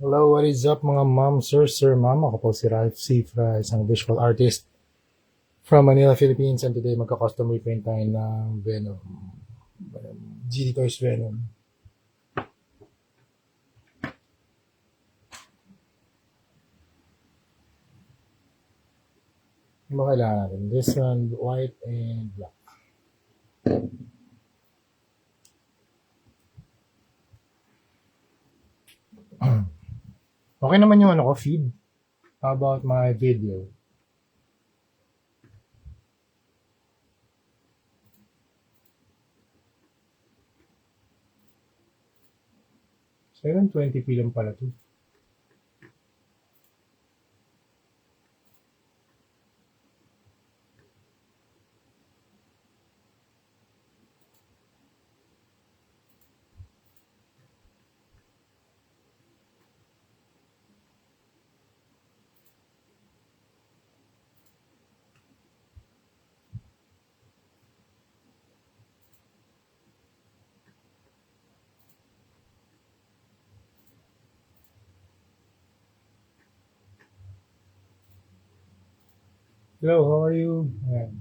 Hello, what is up mga ma'am, sir, ma'am. Ako po si Ralph Cifra, isang visual artist from Manila, Philippines. And today magka-custom repaint tayo ng Venom. GD Toys Venom. Ano ba kailangan natin? This one, white and black. Okay naman yung ano ko, feed. How about my video? So, 20p lang pala to. Hello, how are you? Ayan.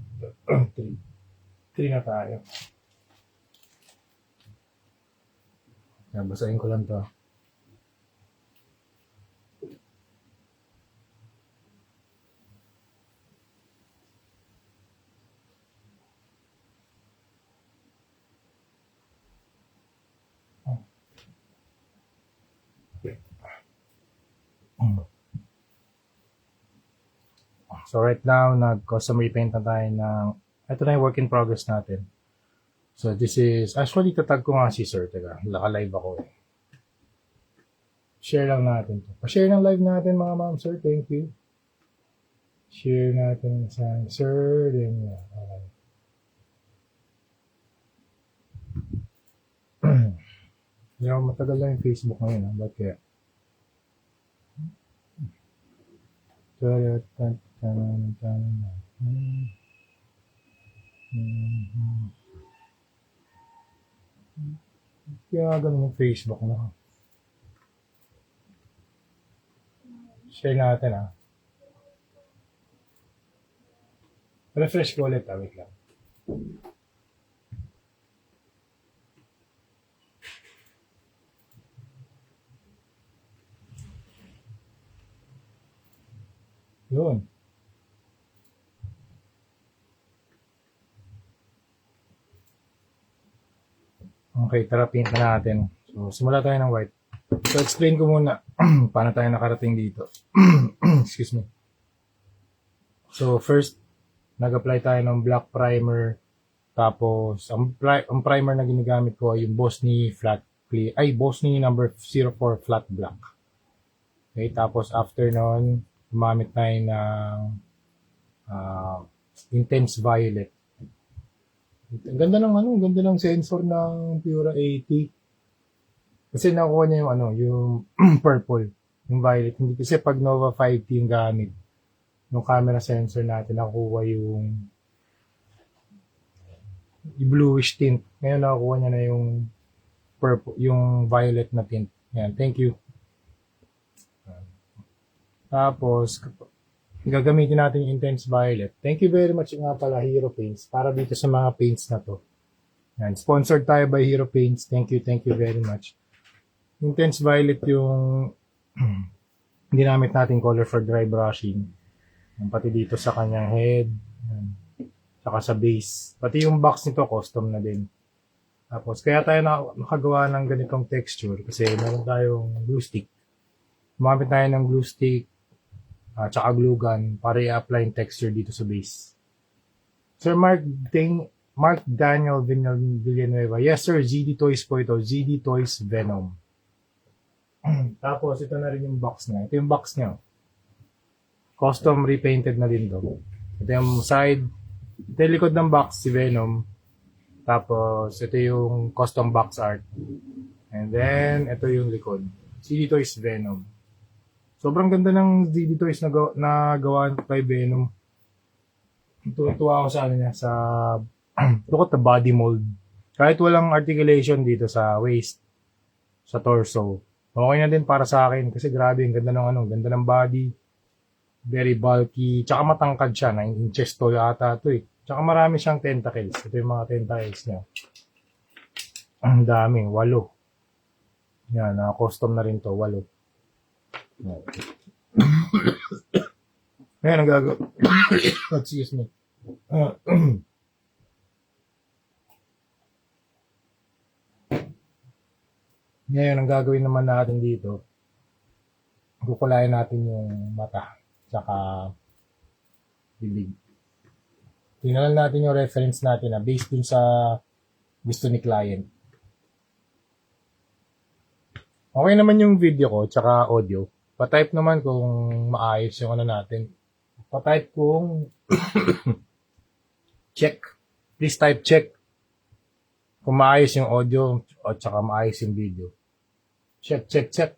3. 3 na tayo. Ayan, basahin ko lang to. So right now, nag-custom repaint na tayo ng, ito na yung work in progress natin. So this is, actually tatag ko nga si sir, teka, naka-live ako eh. Share lang natin to. Pa-share ng live natin mga ma'am, sir, thank you. Share natin sa sir, then yeah, okay. Hindi ako matagal lang yung Facebook ngayon, ha? Ba't kaya? Kaya ganun yung Facebook na. Share natin ha. Refresh ko ulit ha. Wait lang. Yun. Okay, tara paint na natin. So, simula tayo ng white. So, explain ko muna paano tayo nakarating dito. Excuse me. So, first, nag-apply tayo ng black primer. Tapos, ang primer na ginagamit ko ay yung Bosni Flat Clear. Ay, Bosni number 04 Flat Black. Okay, tapos after nun, gumamit tayo ng Intense Violet. Ang ganda ng ang ganda ng sensor ng Pura 80. Kasi nakuha niya yung yung purple, yung violet. Hindi kasi pag Nova 5T yung gamit, yung camera sensor natin, nakuha yung bluish tint. Ngayon nakuha niya na yung purple, yung violet na tint. Yan, thank you. Tapos, gagamitin natin yung Intense Violet. Thank you very much nga pala, Hero Paints, para dito sa mga paints na to. Yan, sponsored tayo by Hero Paints. Thank you very much. Intense Violet yung ginamit natin color for dry brushing. Yan, pati dito sa kanyang head. Yan, saka sa base. Pati yung box nito, custom na din. Tapos, kaya tayo nakagawa ng ganitong texture kasi meron tayong glue stick. Gumamit tayo ng glue stick tsaka glue gun para i-apply yung texture dito sa base. Sir Mark Daniel Villanueva. Yes sir, ZD Toys po ito. ZD Toys Venom. Tapos ito na rin yung box niya. Ito yung box niya. Custom repainted na din to. Ito yung side. Ito yung likod ng box, si Venom. Tapos ito yung custom box art. And then ito yung likod. ZD Toys Venom. Sobrang ganda ng ZD Toys na gawa kay Venom. Tuwa ako sa niya, sa look at the body mold. Kahit walang articulation dito sa waist, sa torso, Okay na din para sa akin kasi grabe, ang ganda ng ganda ng body, very bulky, tsaka matangkad siya, 9 inches to yata to eh. Tsaka marami siyang tentacles. Ito yung mga tentacles niya. Ang dami, 8. Yan, custom na rin to, 8. Ngayon, ang gagawin. Excuse me. Ngayon, ang gagawin naman natin dito, kukulayan natin yung mata, tsaka bibig. Tingnan natin yung reference natin na based dun sa gusto ni client. Okay naman yung video ko, tsaka audio. Pa-type naman kung maayos yung natin. Pa-type kung check. Please type check. Kung maayos yung audio o tsaka maayos yung video. Check, check, check.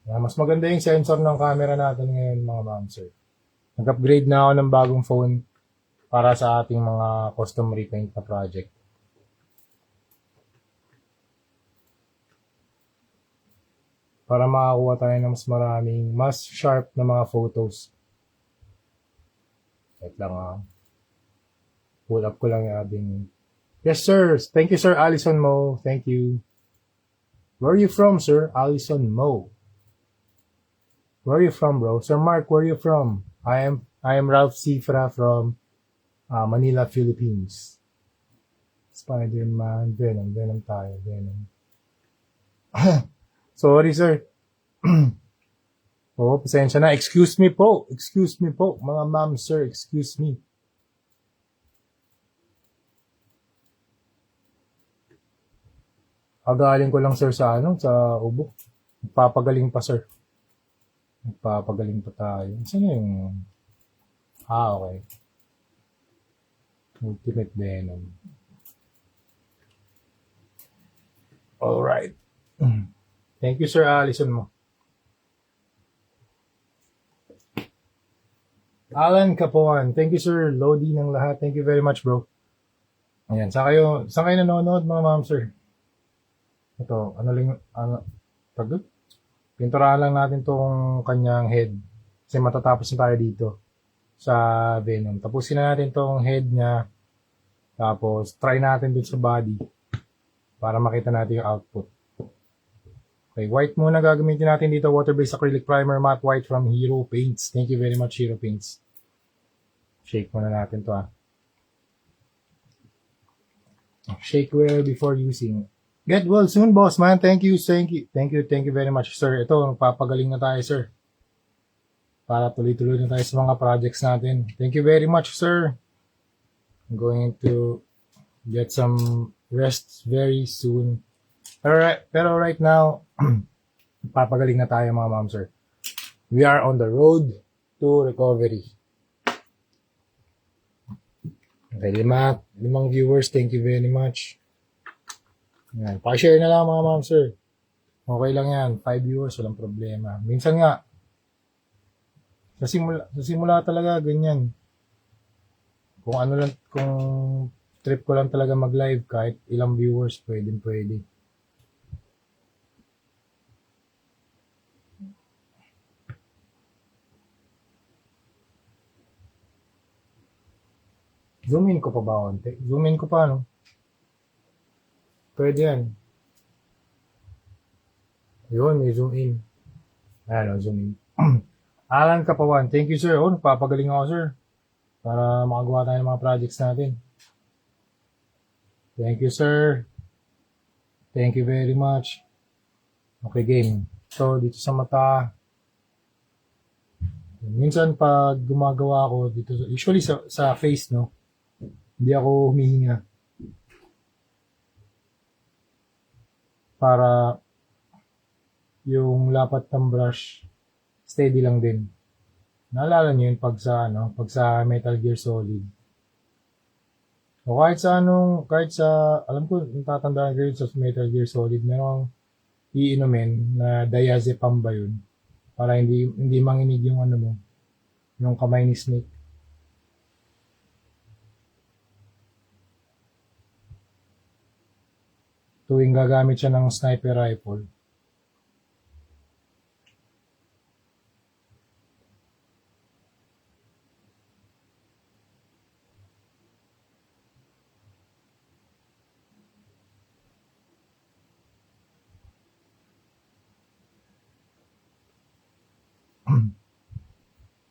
Mas maganda yung sensor ng camera natin ngayon mga ma'am sir. Nag-upgrade na ako ng bagong phone para sa ating mga custom repaint na project. Para makakuha tayo ng mas maraming, mas sharp na mga photos. Wait lang pull up ko lang yung ating... Yes sir, thank you sir Allison Mo, thank you. Where are you from sir? Allison Mo. Where are you from, bro? Sir Mark, where are you from? I am Ralph Cifra from Manila, Philippines. Spider-Man, Venom tayo, Venom. Sorry, sir. Oh, pasensya na. Excuse me po, mga ma'am, sir, excuse me. Agaling ko lang, sir, sa ubo. Magpapagaling pa, sir. Magpapagaling pa tayo. Saan yung... okay. Ultimate Venom. Alright. Thank you, Sir Allison mo. Alan Capuan. Thank you, Sir. Lodi ng lahat. Thank you very much, bro. Ayan. Saan kayo nanonood, mga ma'am, sir? Ito, tagod? Pinturahan lang natin tong kanyang head. Kasi matatapos na tayo dito sa Venom. Tapusin na natin tong head niya. Tapos, try natin dun sa body para makita natin yung output. Okay, white muna gagamitin natin dito. Water-based acrylic primer, matte white from Hero Paints. Thank you very much, Hero Paints. Shake muna natin to Shake well before using. Get well soon, boss man. Thank you very much, sir. Ito, magpapagaling na tayo, sir. Para tuloy-tuloy na tayo sa mga projects natin. Thank you very much, sir. I'm going to get some rest very soon. Pero right now, magpapagaling na tayo, mga ma'am, sir. We are on the road to recovery. Okay, limang viewers. Thank you very much. Yan. Pa-share na lang mga ma'am sir. Okay lang yan. 5 viewers, walang problema. Minsan nga, sa simula talaga, ganyan. Kung trip ko lang talaga mag-live, kahit ilang viewers, pwede. Zoom in ko pa ba konti? Zoom in ko pa, no? Pwede yan. Yun, may zoom in. Ayan, zoom in. Alan Kapawan, thank you sir. Nagpapagaling ako sir. Para makagawa tayo ng mga projects natin. Thank you sir. Thank you very much. Okay, game. So, dito sa mata. Minsan pag gumagawa ako dito, usually sa face, no? Hindi ako humihinga. Para yung lapat ng brush steady lang din. Naalala niyo yun pag sa Metal Gear Solid. O kahit sa alam ko, natatandaan ko yun sa Metal Gear Solid, merong iinumin na diazepam ba yun? Para hindi manginig yung yung kamay ni Snake. tuwing gagamit siya ng sniper rifle.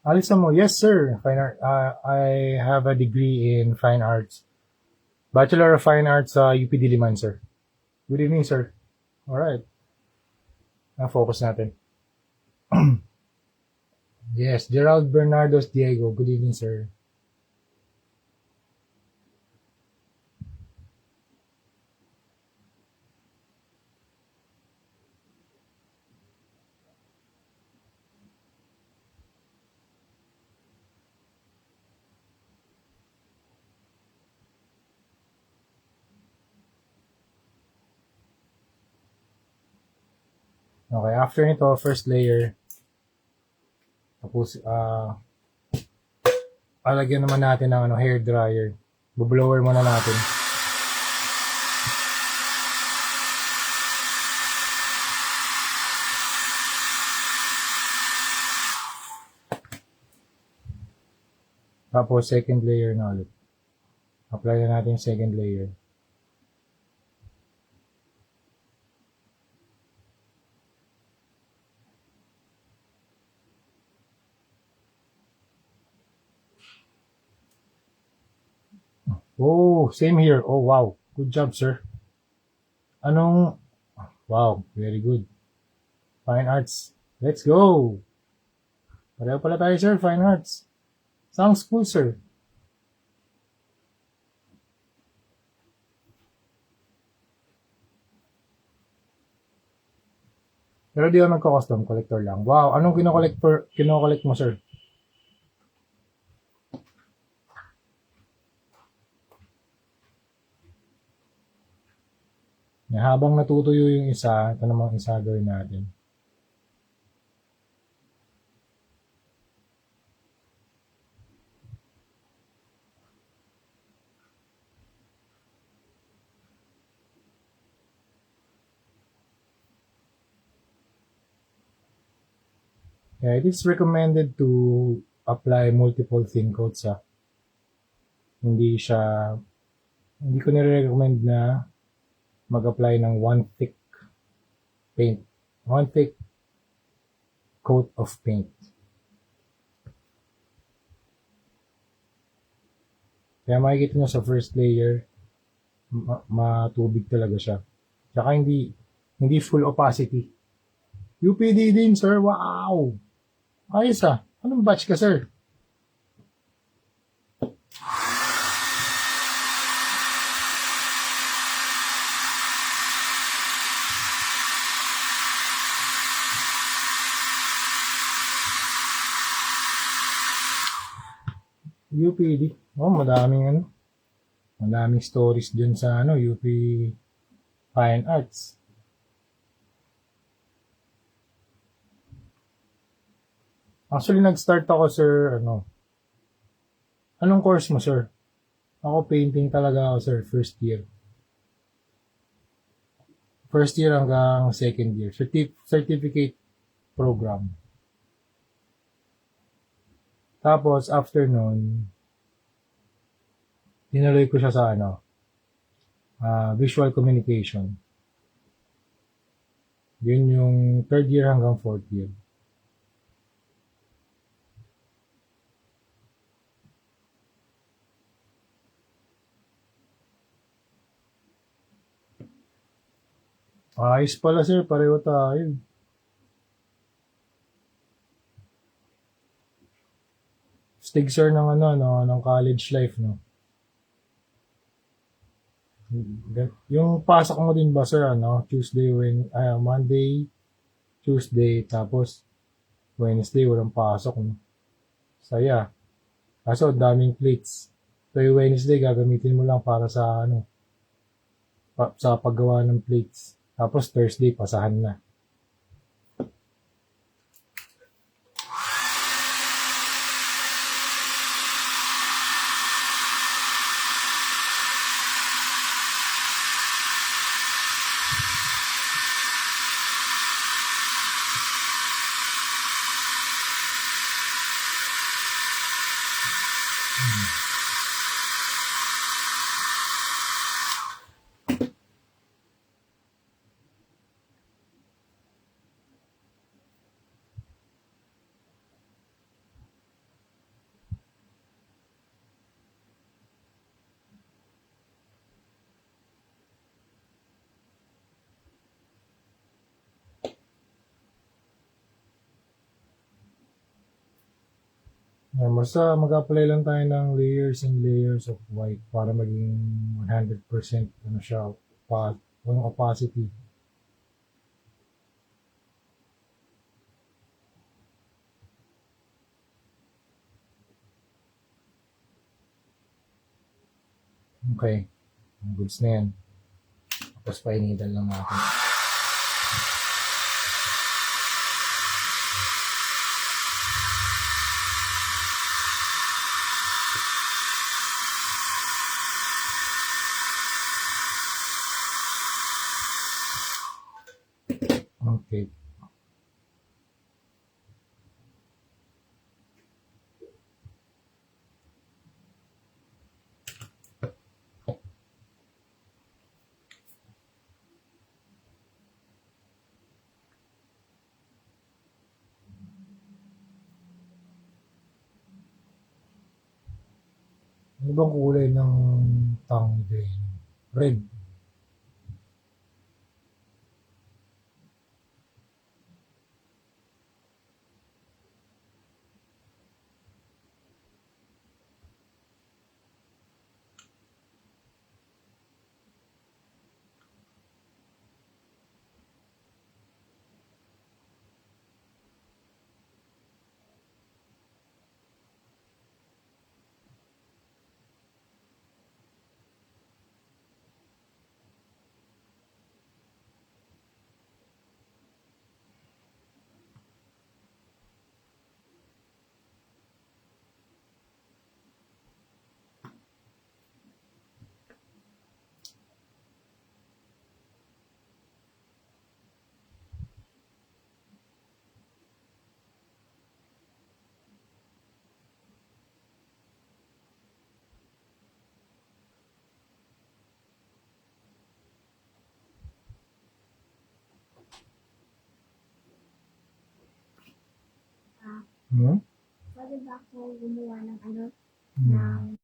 Alisa mo, yes sir. Fine art. I have a degree in fine arts. Bachelor of Fine Arts sa UP Diliman, sir. Good evening, sir. Alright. Na-focus natin. Yes, Gerald Bernardos Diego. Good evening, sir. Okay, after nito, first layer. Tapos, alagyan naman natin ng hair dryer. Bublower muna natin. Tapos, second layer na ulit. Apply na natin yung second layer. Oh, same here. Oh, wow. Good job, sir. Wow, very good. Fine arts. Let's go. Pareho pala tayo, sir. Fine arts. Sounds cool, sir. Pero di ako nagko-custom, collector lang. Wow, anong kino-collect mo, sir? Habang natutuyo yung isa, ito namang isa gawin natin. Yeah, it is recommended to apply multiple thin coats. Hindi ko nire-recommend na mag-apply ng one thick coat of paint. Kaya makikita nyo sa first layer, matubig talaga siya. Tsaka hindi full opacity. UPD din, sir. Wow! Ayos Anong batch ka, sir? UPD. Oh, madaming stories dyan sa UP Fine Arts. Actually, nag-start ako, sir, anong course mo, sir? Ako, painting talaga ako, sir, first year. First year hanggang second year. Certificate program. Tapos, after nun, tinuloy ko siya sa visual communication. Yun yung third year hanggang fourth year. Ayos pala, sir. Pareho tayo. Stig, sir, ng ng college life, no? Yung pasok mo din ba, sir, Monday, Tuesday, tapos Wednesday, walang pasok, no? Saya. Kaso, daming plates. So, yung Wednesday, gagamitin mo lang para sa, sa paggawa ng plates. Tapos, Thursday, pasahan na. Basta mag-apply lang tayo ng layers and layers of white para maging 100% ano siya, opacity. Okay, goods na yan. Tapos painitan lang natin. Okay. Ano bang kulay ng tongue vein? Red. Hmm? Pwede ba ako gumawa ng ano? Hmm. Ng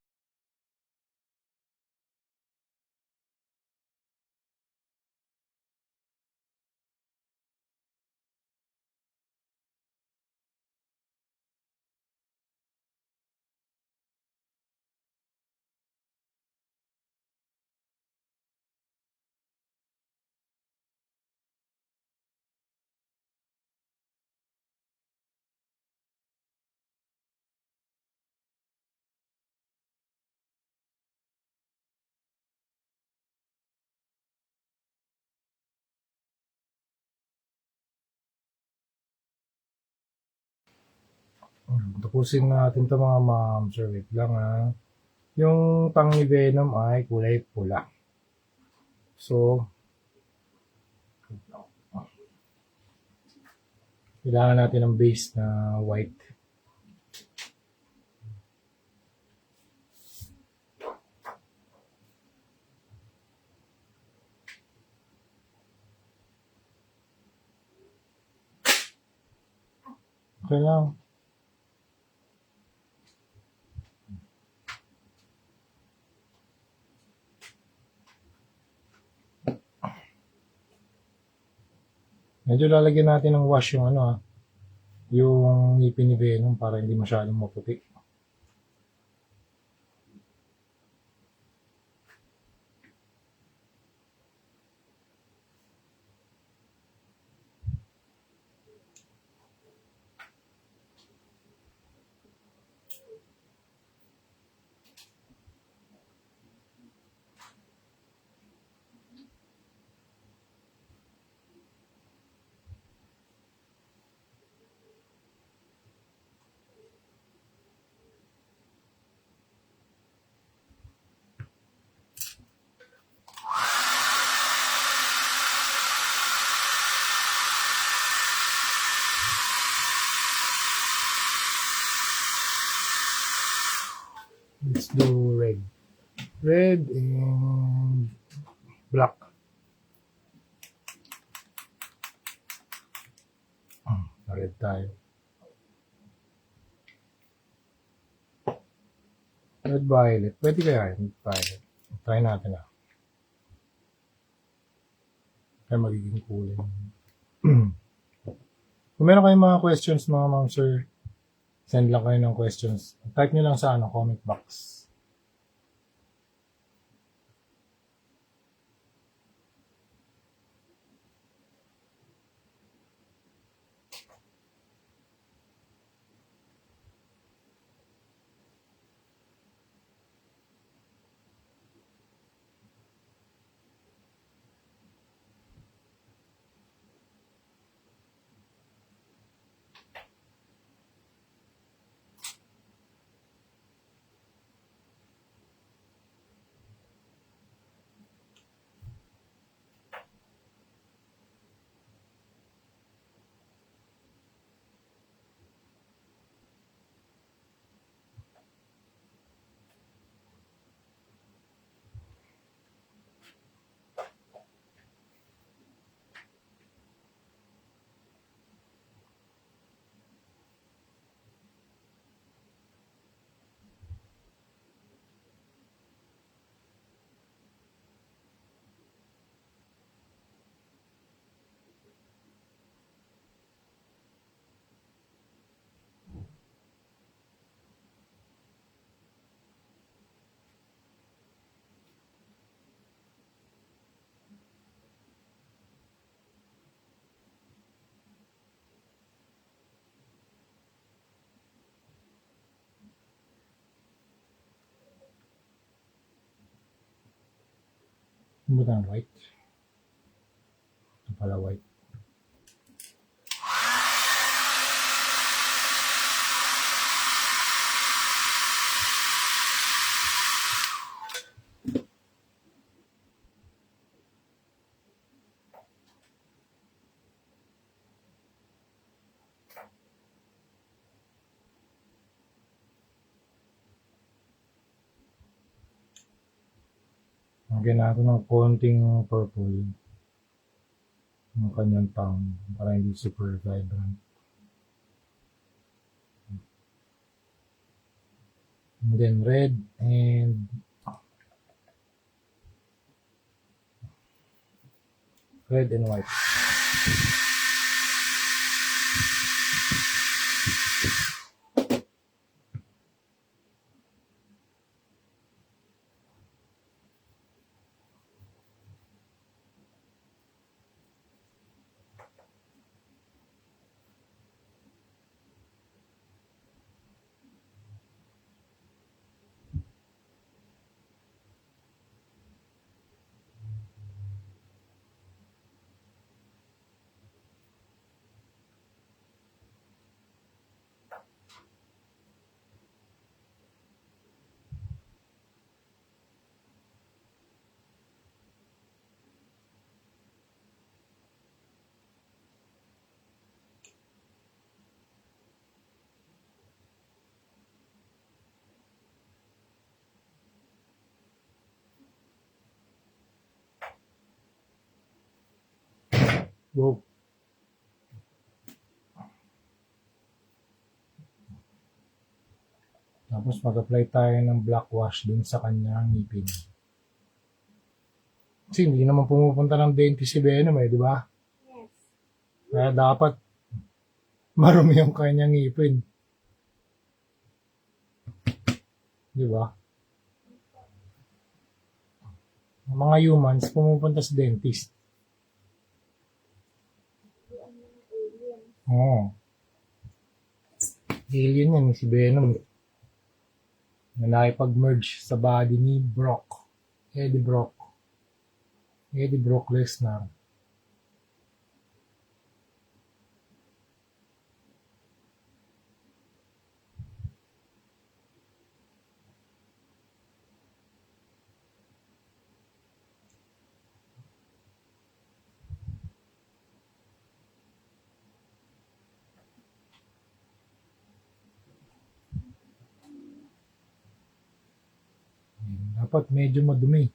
Tapusin natin ito mga ma'am. Sir, wait lang ha. Yung tongue ni Venom ay kulay pula. So, kailangan natin ng base na white. Okay lang. Medyo lalagyan natin ng wash yung ano ha. Yung ngipin ni Venom para hindi masyadong maputi. Let's do red. Red and black. Red tayo. Red violet. Pwede kaya red violet. Try natin ah. Kaya magiging kulay. Kung meron kayong mga questions mga ma'am sir, send lang kayo ng questions. Type nyo lang sa comment box. Ano ba white? Ito pala white. Lagyan natin ng konting purple. Yung kanyang tongue. Para hindi super vibrant. And then red and white. Go. Tapos mag-apply tayo ng black wash dun sa kanyang ngipin. Kasi hindi naman pumupunta ng dentist si Venom di ba? Yes. Kaya dapat marumi yung kanyang ngipin. Di ba? Ang mga humans pumupunta sa dentist. Oo. Alien yan, si Venom. Na nakipag-merge sa body ni Brock. Eddie Brock Lesnar. Dapat medyo madumi.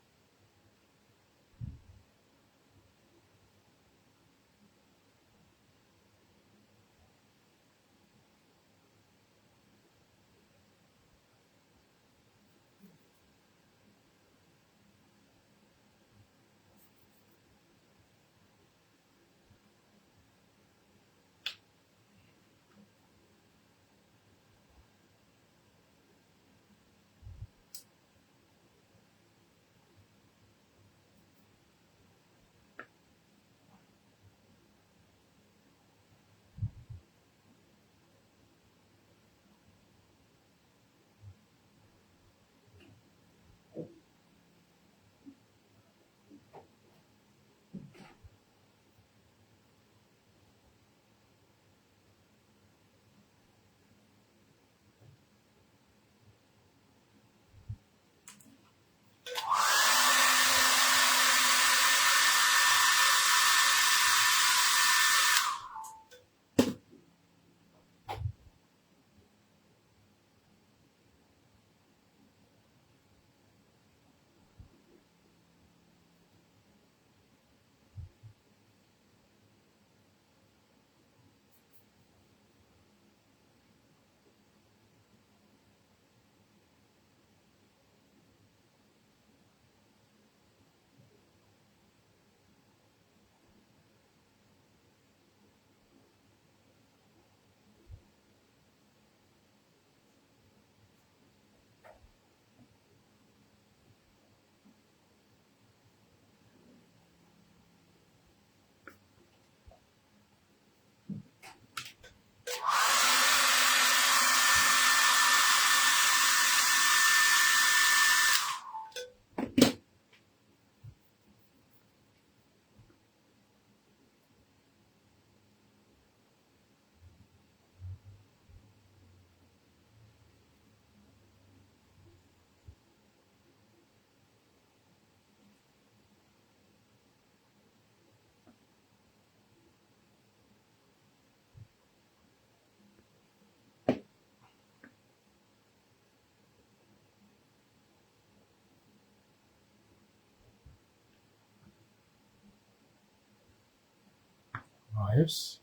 Ayos.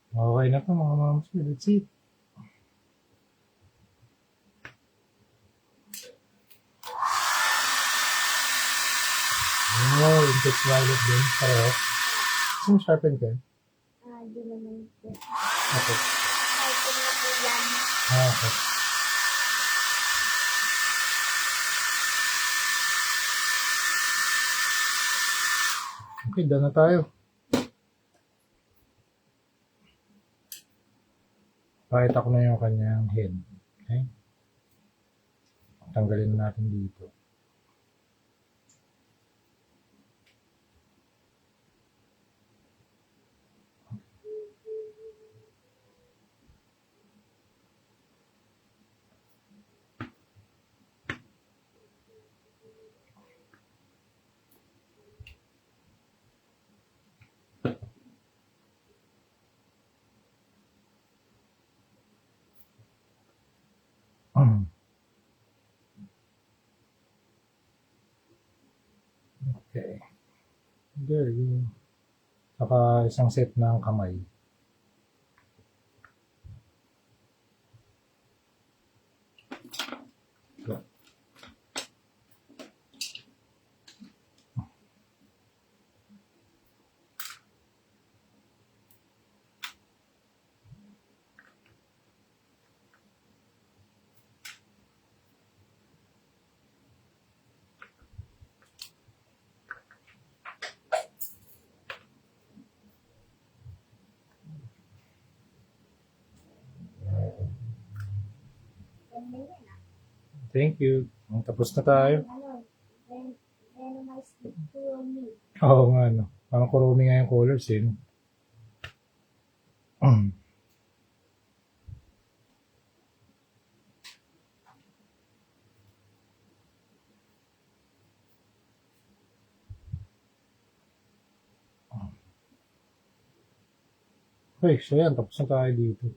Okay na to mga mams. Let's see. Oh, index violet din. Pareho. Sino sharpen ka? Di naman po. Okay. Kahit na po yan. Okay. Okay, done na tayo. Pakita ko na yung kanyang head. Okay? Tanggalin natin dito. Okay. There you. Saka isang set ng kamay. Okay. Thank you. Tapos na tayo. Randomized Kuromi. Oo nga, no. Parang kurumi nga yung colors, eh. No? Okay, so yan. Tapos na tayo dito.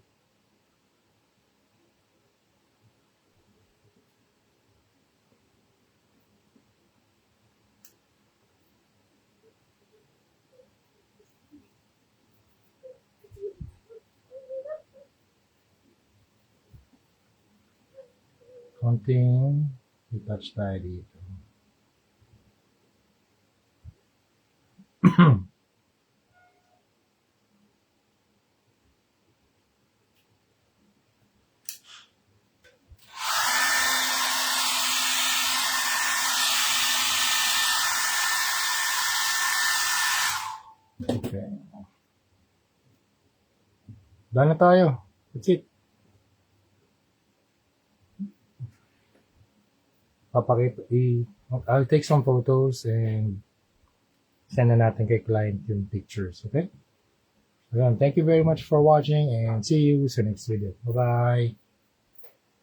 Konting retouch tayo dito. Okay. Done na tayo. That's it. I'll take some photos and send na natin kay client yung pictures. Okay? Again, thank you very much for watching and see you sa next video. Bye-bye.